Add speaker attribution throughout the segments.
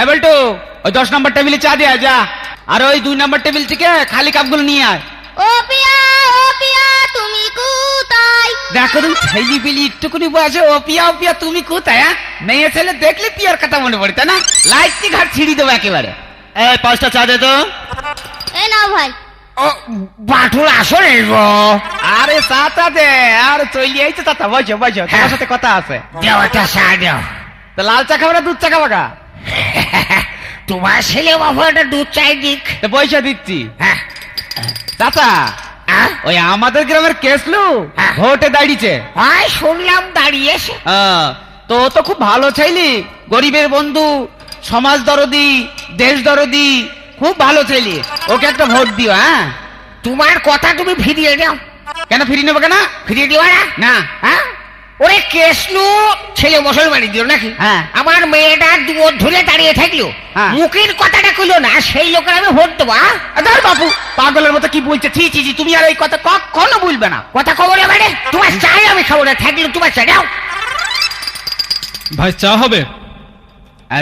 Speaker 1: বলটু, ওই 10 নম্বর টেবিলে চা দিয়ে যা, আর ওই 2 নম্বর টেবিল থেকে খালি কাপগুলো নিয়ে আয়।
Speaker 2: ও পিয়া তুমি কোথায়?
Speaker 1: দেখো তুমি ছেলে পিলি একটুকুনি বয়সে ও পিয়া তুমি কোথায়? মেয়ে ছেলে দেখলে পিয়ার কথা মনে পড়ে, তাই না? লাইটটি ঘাট ছিড়ি দেবো একেবারে। এই 5টা চা দে তো।
Speaker 2: এ নাও ভাই।
Speaker 1: ও বাটুর আসলে গো, আরে চাটা দে, আর চলি আইছে চাটা, বসো তোমার সাথে কথা আছে।
Speaker 3: দেওয়াটা চা দাও।
Speaker 1: তো লাল চা খাবে না দুধ চা খাবে?
Speaker 3: তোমার ছেলে বাবা একটা দুধ চাই দিক।
Speaker 1: তো পয়সা দিচ্ছি।
Speaker 3: হ্যাঁ
Speaker 1: চাচা, ওই আমাদের গ্রামের কেসলু ভোটে দাঁড়িয়েছে।
Speaker 3: হয় শুনলাম দাঁড়িয়েছে।
Speaker 1: তো ও তো খুব ভালো ছেলে, গরিবের বন্ধু, সমাজ দরদি, দেশ দরদি, খুব ভালো ছেলে। ওকে একটা ভোট দিও। হ্যাঁ,
Speaker 3: তোমার কথা তুমি ফিরিয়ে দাও।
Speaker 1: কেন ফিরিয়ে নেবো? কেন
Speaker 3: ফিরিয়ে দিও না?
Speaker 1: না।
Speaker 3: হ্যাঁ, ওরে কেসলু ছেলে মুসলমানি দিল নাকি?
Speaker 1: হ্যাঁ।
Speaker 3: আমার মেয়েটা দুধ ধরে দাঁড়িয়ে থাকলো,
Speaker 1: হ্যাঁ।
Speaker 3: মুখের কথাটা কইলো না, সেই লোকের আমি ভোট দেবো।
Speaker 1: ধর বাপু, পাগলের মতো কি বলছে? ছি, তুমি আর এই কথা কখনো বলবে না।
Speaker 3: কথা খবর মানে তোমার চাই আমি খাবো না, থাকলে তোমার চা দাও।
Speaker 4: ভাই চা হবে?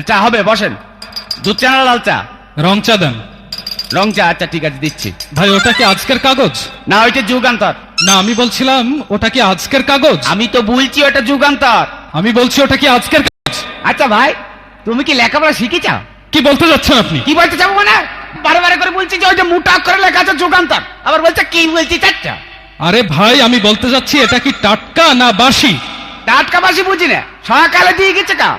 Speaker 1: চা হবে, বসেন। দুধ চা না লাল চা?
Speaker 4: রং চা দেন।
Speaker 1: রং চা, আচ্ছা ঠিক আছে দিচ্ছি।
Speaker 4: ভাই ওটা কি আজকের কাগজ?
Speaker 1: না, ওইটা যুগান্তর।
Speaker 4: না, আমি বলছিলাম ওটা কি আজকের কাগজ?
Speaker 1: আমি তো বলছি ওটা যুগান্তর।
Speaker 4: আমি বলছি ওটা কি আজকের কাগজ?
Speaker 1: আচ্ছা ভাই, তুমি কি লেখাপড়া শিখেছ?
Speaker 4: কি বলতে যাচ্ছেন আপনি?
Speaker 1: কি বলতে চাবো মানে? বারে করে বলছি যে ওইটা মোটা করে লেখা আছে যুগান্তর, আবার বলছে কি বলছি চাচ্ছা।
Speaker 4: আরে ভাই, আমি বলতে যাচ্ছি এটা কি টাটকা না বাসি?
Speaker 1: টাটকা বাসি বুঝি না, সকালে দিয়ে গেছে কা।